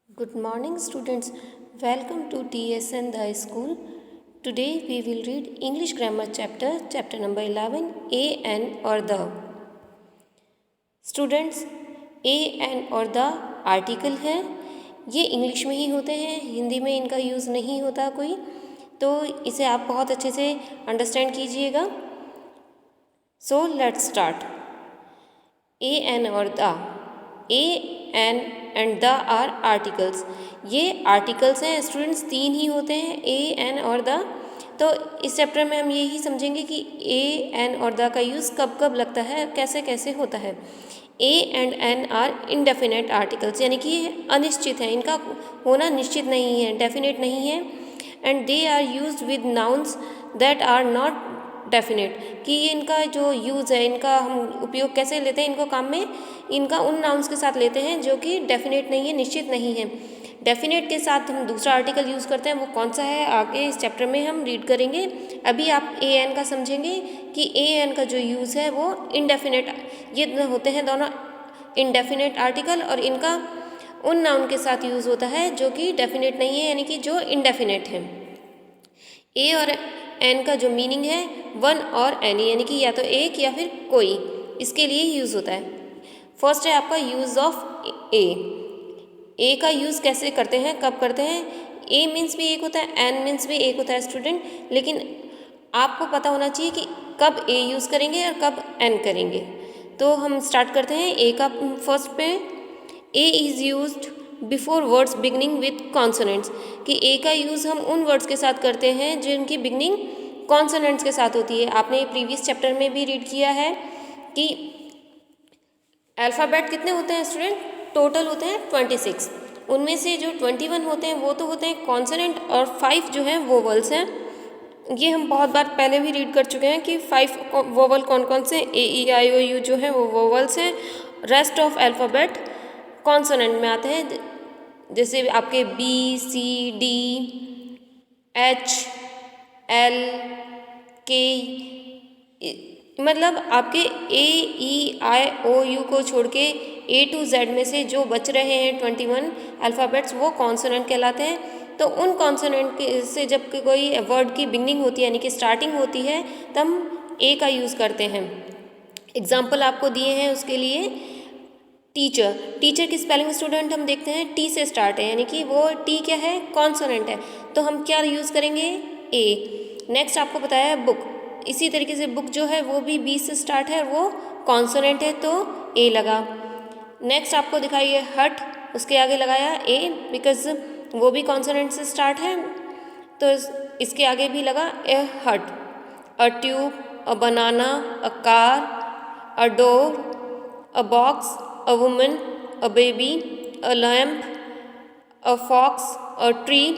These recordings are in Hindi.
Good morning, students. Welcome to TSN The School. Today we will read English Grammar chapter number 11, A, An or the. Students, A, An और the आर्टिकल हैं। ये इंग्लिश में ही होते हैं, हिंदी में इनका यूज़ नहीं होता कोई, तो इसे आप बहुत अच्छे से अंडरस्टैंड कीजिएगा। So let's start. A, an और the. A, an and the are articles. ये आर्टिकल्स हैं स्टूडेंट्स, तीन ही होते हैं, ए, एन और द। तो इस चैप्टर में हम यही समझेंगे कि ए, एन और द का यूज़ कब कब लगता है, कैसे कैसे होता है। A and an are indefinite articles, यानी कि ये अनिश्चित है, इनका होना निश्चित नहीं है, डेफिनेट नहीं है। And they are used with nouns that are not definite, कि ये इनका जो यूज़ है, इनका हम उपयोग कैसे लेते हैं इनको काम में, इनका उन नाउन्स के साथ लेते हैं जो कि डेफिनेट नहीं है, निश्चित नहीं है। डेफिनेट के साथ हम दूसरा आर्टिकल यूज़ करते हैं, वो कौन सा है आगे इस चैप्टर में हम रीड करेंगे। अभी आप ए एन का समझेंगे कि ए एन का जो यूज़ है वो इनडेफिनेट, ये होते हैं दोनों इनडेफिनेट आर्टिकल, और इनका उन नाउन के साथ यूज़ होता है जो कि डेफिनेट नहीं है, यानी कि जो इनडेफिनेट है। ए और एन का जो मीनिंग है वन और एनी, यानी कि या तो एक या फिर कोई, इसके लिए यूज़ होता है। फर्स्ट है आपका यूज़ ऑफ ए। ए का यूज़ कैसे करते हैं, कब करते हैं। ए मीन्स भी एक होता है, एन मीन्स भी एक होता है स्टूडेंट, लेकिन आपको पता होना चाहिए कि कब ए यूज़ करेंगे और कब एन करेंगे। तो हम स्टार्ट करते हैं ए का फर्स्ट पे। A is used before words beginning with consonants, कि ए का यूज़ हम उन वर्ड्स के साथ करते हैं जिनकी बिगनिंग कॉन्सोनेंट्स के साथ होती है। आपने प्रीवियस चैप्टर में भी रीड किया है कि अल्फ़ाबेट कितने होते हैं स्टूडेंट, टोटल होते हैं 26। उनमें से जो 21 होते हैं वो तो होते हैं कॉन्सोनेंट, और 5 जो हैं वोवल्स हैं। ये हम बहुत बार पहले भी रीड कर चुके हैं कि 5 वोवल कौन कौन से, ए, ई, आई, ओ, यू जो है वो वोवल्स हैं। रेस्ट ऑफ अल्फ़ाबेट कॉन्सोनेंट में आते हैं, जैसे आपके बी, सी, डी, एच, एल, के, मतलब आपके ए, ई, आई, ओ, यू को छोड़ के ए टू जेड में से जो बच रहे हैं 21 अल्फ़ाबेट्स, वो कॉन्सोनेंट कहलाते हैं। तो उन कॉन्सोनेंट से जब कोई वर्ड की बिगनिंग होती है, यानी कि स्टार्टिंग होती है, तब हम ए का यूज़ करते हैं। एग्जाम्पल आपको दिए हैं उसके लिए। टीचर, टीचर की स्पेलिंग स्टूडेंट हम देखते हैं टी से स्टार्ट है, यानी कि वो टी क्या है, कॉन्सोनेंट है, तो हम क्या यूज़ करेंगे, ए। नेक्स्ट आपको बताया है बुक, इसी तरीके से बुक जो है वो भी बी से स्टार्ट है, वो कॉन्सोनेंट है, तो ए लगा। नेक्स्ट आपको दिखाई है हट, उसके आगे लगाया ए, बिकॉज वो भी कॉन्सोनेंट से स्टार्ट है, तो इसके आगे भी लगा ए हट। A tube, a banana, a car, a door, a box, a woman, a baby, a lamp, a fox, a tree,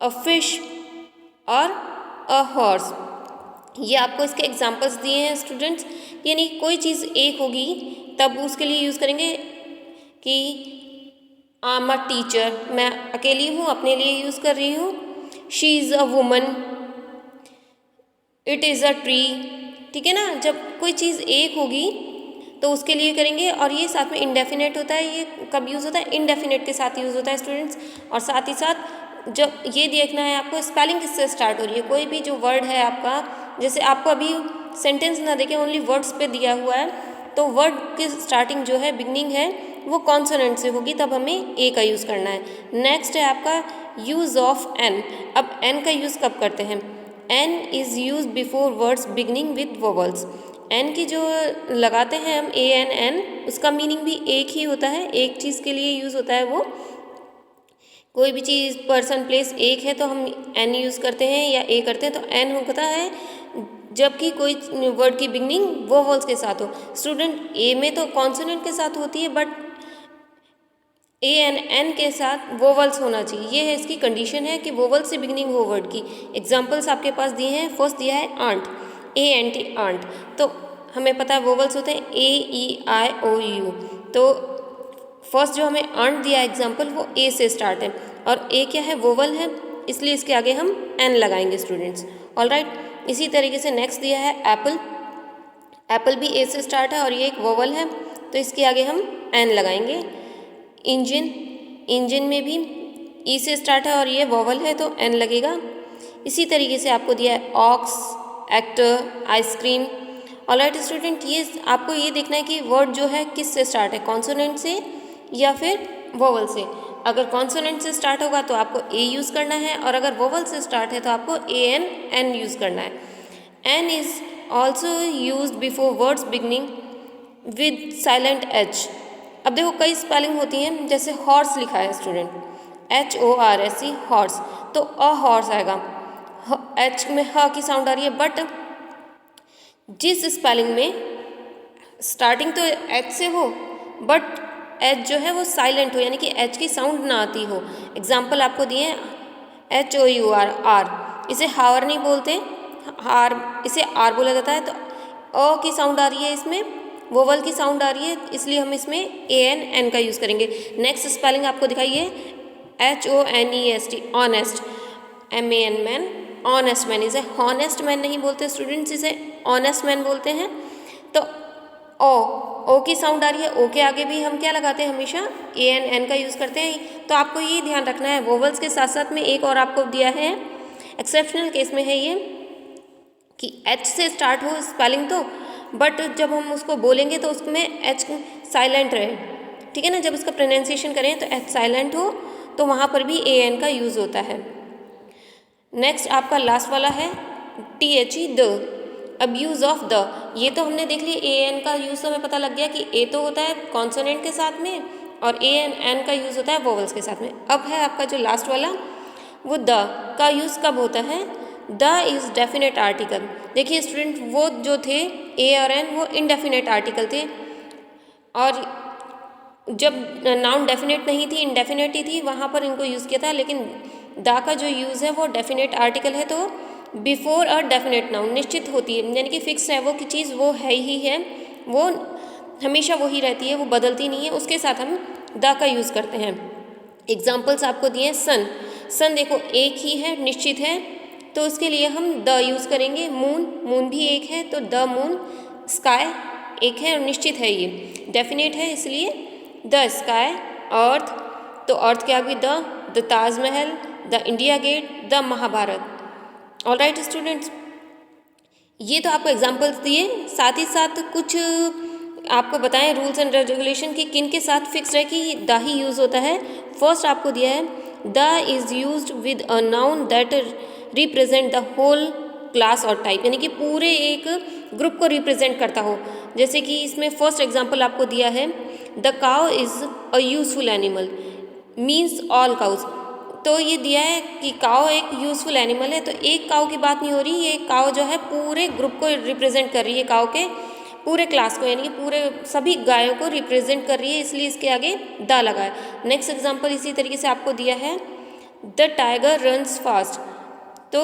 a fish और a horse। ये आपको इसके एग्जाम्पल्स दिए हैं स्टूडेंट्स, यानी कोई चीज़ एक होगी तब उसके लिए यूज़ करेंगे कि आई एम अ टीचर, मैं अकेली हूँ, अपने लिए यूज़ कर रही हूँ। She is a woman, it is a tree. ठीक है ना, जब कोई चीज़ एक होगी तो उसके लिए करेंगे, और ये साथ में इंडेफिनेट होता है, ये कब यूज़ होता है, इंडेफिनेट के साथ यूज़ होता है स्टूडेंट्स। और साथ ही साथ जब ये देखना है आपको स्पेलिंग किससे स्टार्ट हो रही है, कोई भी जो वर्ड है आपका, जैसे आपको अभी सेंटेंस ना देखें, ओनली वर्ड्स पे दिया हुआ है, तो वर्ड की स्टार्टिंग जो है, बिगनिंग है, वो कॉन्सोनेंट से होगी, तब हमें ए का यूज़ करना है। नेक्स्ट है आपका यूज़ ऑफ एन। अब एन का यूज़ कब करते हैं, an is use before words beginning with vowels. An की जो लगाते हैं हम, ए एन एन, उसका मीनिंग भी एक ही होता है, एक चीज़ के लिए यूज़ होता है वो। कोई भी चीज़, पर्सन, प्लेस एक है तो हम एन यूज़ करते हैं या ए करते हैं, तो एन होता है जबकि कोई वर्ड की बिगनिंग वोवल्स के साथ हो। स्टूडेंट ए में तो कॉन्सोनेंट के साथ होती है, बट ए एन एन के साथ वोवल्स होना चाहिए, ये है इसकी कंडीशन है कि वोवल्स से बिगनिंग हो वर्ड की। एग्जाम्पल्स आपके पास दिए हैं, फर्स्ट दिया है aunt, A N T aunt, तो हमें पता है वोवल्स होते हैं ए, ई, आई, ओ, यू, तो फर्स्ट जो हमें आंट दिया है एग्जाम्पल, वो ए से स्टार्ट है, और ए क्या है, वोवल है, इसलिए इसके आगे हम एन लगाएंगे स्टूडेंट्स। ऑल राइट, इसी तरीके से नेक्स्ट दिया है एप्पल, एप्पल भी ए से स्टार्ट है और ये एक वोवल है, तो इसके आगे हम एन लगाएंगे। इंजन, इंजन में भी ई से स्टार्ट है और ये वोवल है तो एन लगेगा। इसी तरीके से आपको दिया है ox, actor, ice cream. Alright student, ये आपको ये देखना है कि वर्ड जो है किस से स्टार्ट है, कॉन्सोनेंट से या फिर वोवल से। अगर कॉन्सोनेंट से स्टार्ट होगा तो आपको ए यूज़ करना है और अगर वोवल से स्टार्ट है तो आपको ए एन यूज़ करना है। An is also use before words beginning with silent H. अब देखो कई स्पेलिंग होती हैं, जैसे हॉर्स लिखा है स्टूडेंट, HORSE हॉर्स, तो अ हॉर्स आएगा, एच में ह की साउंड आ रही है, बट जिस स्पेलिंग में स्टार्टिंग तो एच से हो बट एच जो है वो साइलेंट हो, यानी कि एच की साउंड ना आती हो। एग्जाम्पल आपको दिए हैं HOUR, आर, इसे हावर नहीं बोलते, हार इसे आर बोला जाता है। तो अ की साउंड आ रही है, इसमें वोवल की साउंड आ रही है, इसलिए हम इसमें एन का यूज़ करेंगे। नेक्स्ट स्पेलिंग आपको दिखाइए HONEST, honest, MAN man, honest man, इसे हॉनेस्ट मैन नहीं बोलते स्टूडेंट्स, इसे ऑनेस्ट मैन बोलते हैं। तो ओ की साउंड आ रही है, ओ के आगे भी हम क्या लगाते हैं, हमेशा एन का यूज़ करते हैं। तो आपको ये ध्यान रखना है, वोवल्स के साथ साथ में एक और आपको दिया है, एक्सेप्शनल केस में है ये, कि एच से स्टार्ट हो स्पेलिंग तो, बट जब हम उसको बोलेंगे तो उसमें एच साइलेंट रहे, ठीक है ना। जब इसका प्रोनाउंसिएशन करें तो एच साइलेंट हो, तो वहाँ पर भी एन का यूज़ होता है। नेक्स्ट आपका लास्ट वाला है THE, the, abuse of the. ये तो हमने देख लिया, एन का यूज़ तो हमें पता लग गया कि ए तो होता है कॉन्सोनेंट के साथ में और एन का यूज़ होता है वोवल्स के साथ में। अब है आपका जो लास्ट वाला, वो द का यूज़ कब होता है, द इज़ डेफिनेट आर्टिकल। देखिए स्टूडेंट, वो जो थे ए और एन वो इनडेफिनेट आर्टिकल थे, और जब नाउन डेफिनेट नहीं थी, इनडेफिनेट ही थी, वहाँ पर इनको यूज़ किया था। लेकिन द का जो यूज़ है वो डेफिनेट आर्टिकल है, तो बिफोर अ डेफिनेट नाउन, निश्चित होती है, यानी कि फिक्स है वो की चीज़, वो है ही है, वो हमेशा वही रहती है, वो बदलती नहीं है, उसके साथ हम द का यूज़ करते हैं। एग्जाम्पल्स आपको दिए हैं, सन, सन देखो एक ही है, निश्चित है, तो उसके लिए हम द यूज़ करेंगे। मून, मून भी एक है, तो द मून। स्काई एक है और निश्चित है, ये डेफिनेट है, इसलिए द स्काई। अर्थ, तो अर्थ के आगे the Taj Mahal, the India Gate, the Mahabharat. Alright students, ये तो आपको एग्जाम्पल्स दिए, साथ ही साथ कुछ आपको बताएं रूल्स एंड रेगुलेशन की किन के साथ फिक्स है कि द ही यूज़ होता है। फर्स्ट आपको दिया है, the is used with a noun that represent the whole class और टाइप, यानी कि पूरे एक ग्रुप को रिप्रेजेंट करता हो। जैसे कि इसमें फर्स्ट एग्जाम्पल आपको दिया है, the cow is a useful animal, means all cows. तो ये दिया है कि काउ एक यूज़फुल एनिमल है, तो एक काउ की बात नहीं हो रही, ये काउ जो है पूरे ग्रुप को रिप्रेजेंट कर रही है, काउ के पूरे क्लास को, यानी कि पूरे सभी गायों को रिप्रेजेंट कर रही है, इसलिए इसके आगे द लगा है। नेक्स्ट एग्जाम्पल इसी तरीके से आपको दिया है, द टाइगर रन्स फास्ट, तो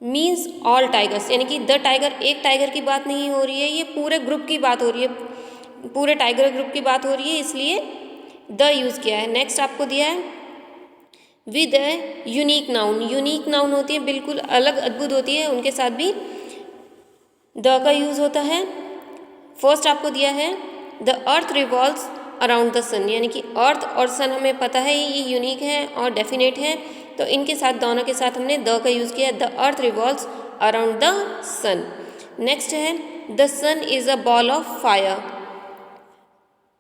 मीन्स ऑल टाइगर्स, यानी कि द टाइगर, एक टाइगर की बात नहीं हो रही है, ये पूरे ग्रुप की बात हो रही है, पूरे टाइगर ग्रुप की बात हो रही है, इसलिए द यूज़ किया है। नेक्स्ट आपको दिया है, with a unique noun, unique noun होती है बिल्कुल अलग अद्भुत होती है, उनके साथ भी द का यूज़ होता है। फर्स्ट आपको दिया है, the earth revolves around the sun, यानी कि अर्थ और सन हमें पता है ये यूनिक है और डेफिनेट है, तो इनके साथ दोनों के साथ हमने द का यूज़ किया, the earth revolves around the sun. Next है, the sun is a ball of fire,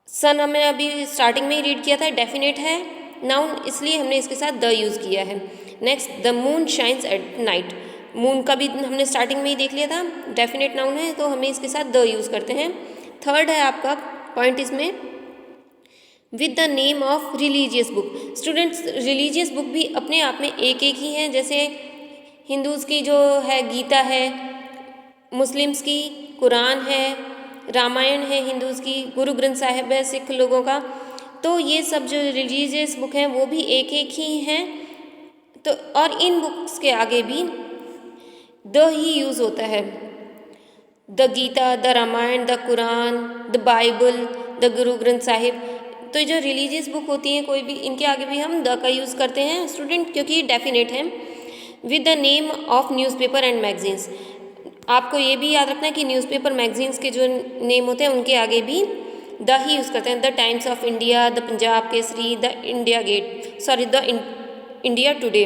sun हमने अभी स्टार्टिंग में ही रीड किया था, डेफिनेट है नाउन, इसलिए हमने इसके साथ द यूज़ किया है। Next, the moon shines at night, moon का भी हमने स्टार्टिंग में ही देख लिया था, डेफिनेट नाउन है, तो हमें इसके साथ द यूज़ करते हैं। थर्ड है आपका पॉइंट इसमें, with the name of religious book. Students, religious book भी अपने आप में एक एक ही हैं, जैसे हिंदूज़ की जो है गीता है, मुस्लिम्स की कुरान है, रामायण है हिंदूज़ की, गुरु ग्रंथ साहिब है सिख लोगों का, तो ये सब जो रिलीजियस बुक हैं वो भी एक एक ही हैं। तो और इन बुक्स के आगे भी द ही यूज़ होता है, the Gita, the Ramayan, the Quran, the Bible, the Guru Granth Sahib. तो जो रिलीजियस बुक होती हैं कोई भी, इनके आगे भी हम द का यूज़ करते हैं स्टूडेंट, क्योंकि डेफिनेट है। With the name of newspaper and magazines, आपको ये भी याद रखना है कि न्यूज़पेपर मैगजीन्स के जो नेम होते हैं उनके आगे भी द ही यूज़ करते हैं, the Times of India, the Punjab Kesari, the India Gate, sorry the India Today.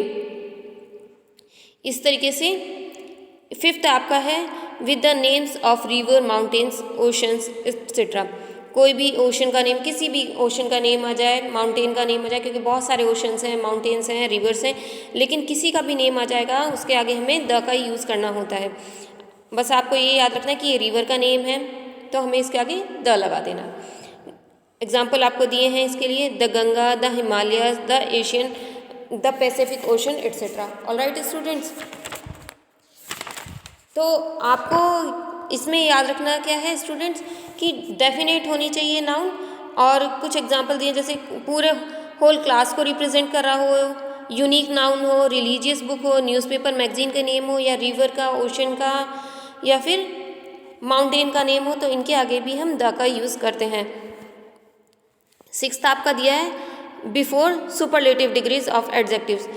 इस तरीके से फिफ्थ आपका है with the names of river, mountains, oceans etcetera. कोई भी ओशन का नेम, किसी भी ओशन का नेम आ जाए, माउंटेन का नेम आ जाए, क्योंकि बहुत सारे ओशंस हैं, माउंटेन्स हैं, रिवर्स हैं, लेकिन किसी का भी नेम आ जाएगा उसके आगे हमें द का यूज़ करना होता है। बस आपको ये याद रखना है कि ये रिवर का नेम है तो हमें इसके आगे द लगा देना। एग्जाम्पल आपको दिए हैं इसके लिए, the Ganga, the Himalayas, the Asian, the Pacific ocean etcetera. Alright students, तो आपको इसमें याद रखना क्या है स्टूडेंट्स कि डेफिनेट होनी चाहिए नाउन, और कुछ एग्जांपल दिए जैसे पूरे होल क्लास को रिप्रेजेंट कर रहा हो, यूनिक नाउन हो, रिलीजियस बुक हो, न्यूज़पेपर मैगजीन का नेम हो, या रिवर का, ओशन का, या फिर माउंटेन का नेम हो, तो इनके आगे भी हम द का यूज़ करते हैं। सिक्स्थ आपका दिया है before superlative degrees of adjectives.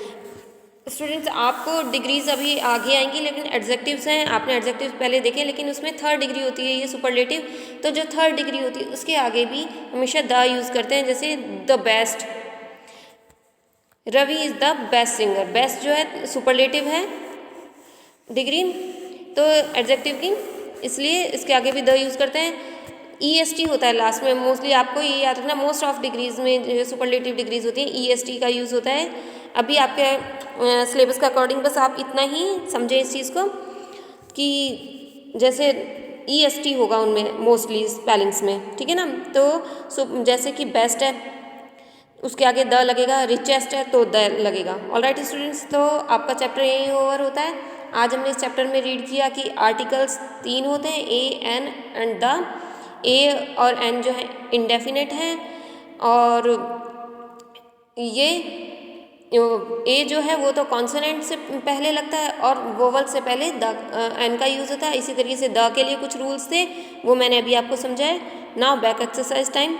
Students आपको डिग्रीज अभी आगे आएंगी, लेकिन एडजेक्टिव्स हैं, आपने एडजेक्टिव्स पहले देखे, लेकिन उसमें थर्ड डिग्री होती है ये सुपरलेटिव। तो जो थर्ड डिग्री होती है उसके आगे भी हमेशा द यूज़ करते हैं, जैसे the best, Ravi is the best singer. Best जो है सुपरलेटिव है डिग्री, तो एडजेक्टिव की, इसलिए इसके आगे भी द यूज़ करते हैं। EST होता है लास्ट में, मोस्टली आपको ये याद रखना, मोस्ट ऑफ डिग्रीज में जो सुपरलेटिव डिग्रीज होती हैं EST का यूज़ होता है। अभी आपके सिलेबस के अकॉर्डिंग बस आप इतना ही समझें इस चीज़ को कि जैसे EST होगा उनमें मोस्टली स्पेलिंग्स में, ठीक है ना। तो जैसे कि बेस्ट है उसके आगे द लगेगा, रिचेस्ट है तो द लगेगा। ऑलराइट स्टूडेंट्स, तो आपका चैप्टर यही ओवर होता है। आज हमने इस चैप्टर में रीड किया कि आर्टिकल्स 3 होते हैं, ए, एन एंड द। ए और एन जो है इंडेफिनेट हैं, और ये ए जो है वो तो कॉन्सोनेंट से पहले लगता है और वोवल से पहले द एन का यूज़ होता है। इसी तरीके से द के लिए कुछ रूल्स थे, वो मैंने अभी आपको समझाया। Now back exercise time.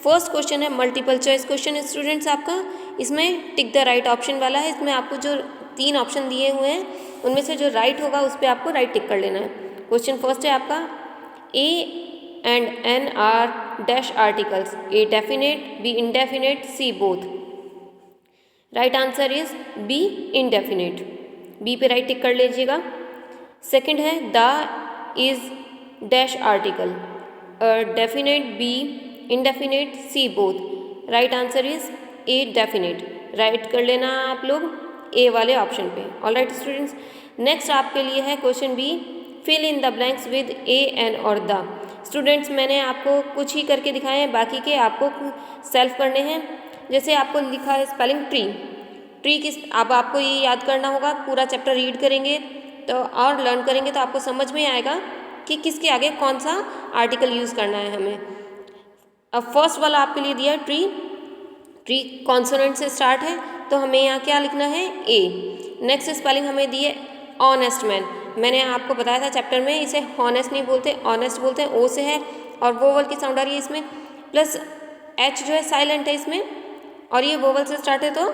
First question है मल्टीपल चॉइस क्वेश्चन स्टूडेंट्स आपका, इसमें टिक द राइट ऑप्शन वाला है। इसमें आपको जो 3 ऑप्शन दिए हुए हैं उनमें से जो राइट होगा उस पर आपको राइट टिक कर लेना है। क्वेश्चन फर्स्ट है आपका, a and an are dash articles, A definite, B indefinite, C both. Right answer is B indefinite, B पे राइट टिक कर लीजिएगा। सेकंड है the is dash article, definite, B indefinite, C both. Right answer is A definite, write कर लेना आप लोग ए वाले ऑप्शन पे। ऑलराइट स्टूडेंट्स, नेक्स्ट आपके लिए है question B, fill in the blanks with a an और द। स्टूडेंट्स मैंने आपको कुछ ही करके दिखाए हैं, बाकी के आपको सेल्फ करने हैं। जैसे आपको लिखा है स्पेलिंग ट्री, ट्री किस, अब आपको ये याद करना होगा, पूरा चैप्टर रीड करेंगे तो और लर्न करेंगे तो आपको समझ में आएगा कि किसके आगे कौन सा आर्टिकल यूज़ करना है हमें। अब फर्स्ट वाला आपके लिए दिया है ट्री, ट्री कॉन्सोनेंट से स्टार्ट है तो हमें यहाँ क्या लिखना है ए। नेक्स्ट स्पेलिंग हमें दी है ऑनेस्ट मैन, मैंने आपको बताया था चैप्टर में, इसे हॉनेस्ट नहीं बोलते, ऑनेस्ट बोलते हैं, ओ से है और वोवल की साउंड आ रही है इसमें, प्लस एच जो है साइलेंट है इसमें, और ये वोवल से स्टार्ट है तो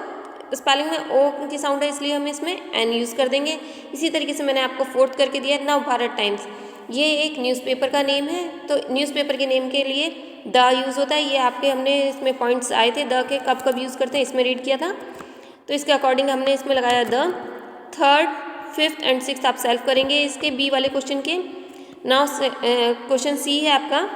स्पेलिंग में ओ की साउंड है, इसलिए हम इसमें एन यूज़ कर देंगे। इसी तरीके से मैंने आपको फोर्थ करके दिया है नव भारत टाइम्स, ये एक न्यूज़पेपर का नेम है तो न्यूज़पेपर के नेम के लिए द यूज़ होता है। ये आपके हमने इसमें पॉइंट्स आए थे द के कब कब यूज़ करते हैं, इसमें रीड किया था, तो इसके अकॉर्डिंग हमने इसमें लगाया the. Third, fifth and sixth आप सेल्फ करेंगे इसके बी वाले क्वेश्चन के। नाउ क्वेश्चन सी है आपका,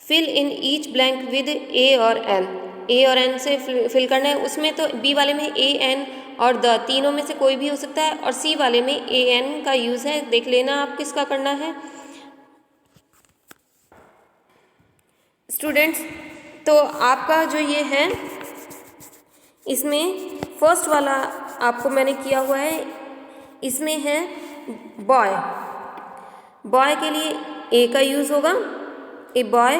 fill in each blank with a और एन, ए और एन से फिल करना है। उसमें तो बी वाले में ए एन और द तीनों में से कोई भी हो सकता है, और सी वाले में ए एन का यूज़ है, देख लेना आप किसका करना है स्टूडेंट्स। तो आपका जो ये है इसमें फर्स्ट वाला आपको मैंने किया हुआ है, इसमें है बॉय, बॉय के लिए ए का यूज़ होगा, ए बॉय।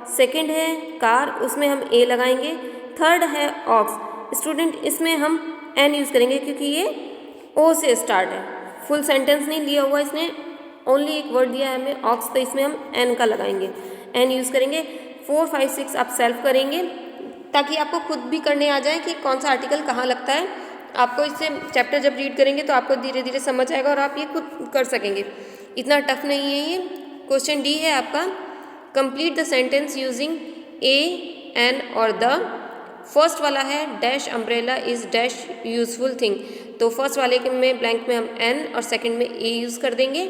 सेकंड है कार, उसमें हम ए लगाएंगे। थर्ड है ऑक्स, स्टूडेंट इसमें हम एन यूज़ करेंगे क्योंकि ये ओ से स्टार्ट है, फुल सेंटेंस नहीं लिया हुआ इसने, ओनली एक वर्ड दिया है हमें ऑक्स, तो इसमें हम एन का लगाएंगे, एन यूज़ करेंगे। 4, 5, 6 आप सेल्फ करेंगे ताकि आपको खुद भी करने आ जाए कि कौन सा आर्टिकल कहाँ लगता है। आपको इससे चैप्टर जब रीड करेंगे तो आपको धीरे धीरे समझ आएगा और आप ये खुद कर सकेंगे, इतना टफ नहीं है ये। क्वेश्चन डी है आपका, complete the sentence using a, an और द। फर्स्ट वाला है dash umbrella is dash useful thing, तो फर्स्ट वाले के में ब्लैंक में हम एन और सेकंड में ए यूज़ कर देंगे।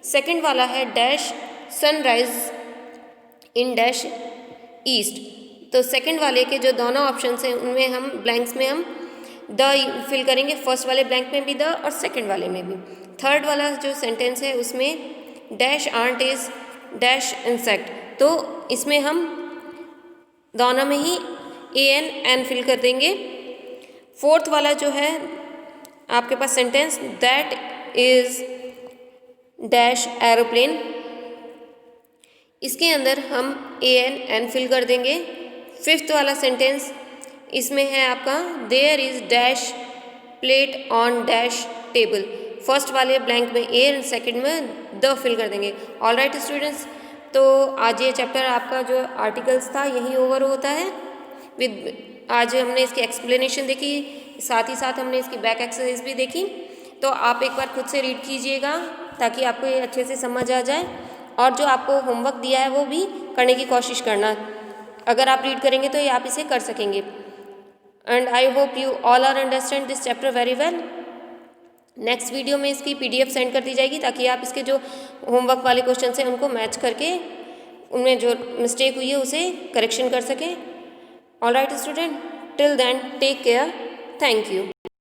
सेकंड वाला है dash sunrise in dash east, तो सेकंड वाले के जो दोनों ऑप्शंस हैं उनमें हम ब्लैंक्स में हम द फिल करेंगे, फर्स्ट वाले ब्लैंक में भी द और सेकंड वाले में भी। थर्ड वाला जो सेंटेंस है उसमें dash ant is dash insect, तो इसमें हम दोनों में ही ए एन फिल कर देंगे। फोर्थ वाला जो है आपके पास sentence that is dash aeroplane, इसके अंदर हम ए एन फिल कर देंगे। फिफ्थ वाला सेंटेंस इसमें है आपका there is dash plate on dash table, first वाले ब्लैंक में ए एंड सेकंड में द फिल कर देंगे। ऑल राइट स्टूडेंट्स, तो आज ये चैप्टर आपका जो आर्टिकल्स था यही ओवर होता है विद। आज हमने इसकी एक्सप्लेनेशन देखी, साथ ही साथ हमने इसकी बैक एक्सरसाइज भी देखी, तो आप एक बार खुद से रीड कीजिएगा ताकि आपको ये अच्छे से समझ आ जाए, और जो आपको होमवर्क दिया है वो भी करने की कोशिश करना। अगर आप रीड करेंगे तो ये आप इसे कर सकेंगे। And I hope you all are understand this chapter very well. Next video में इसकी PDF सेंड कर दी जाएगी ताकि आप इसके जो होमवर्क वाले क्वेश्चन हैं उनको मैच करके उनमें जो मिस्टेक हुई है उसे करेक्शन कर सकें। All right student, till then take care, thank you.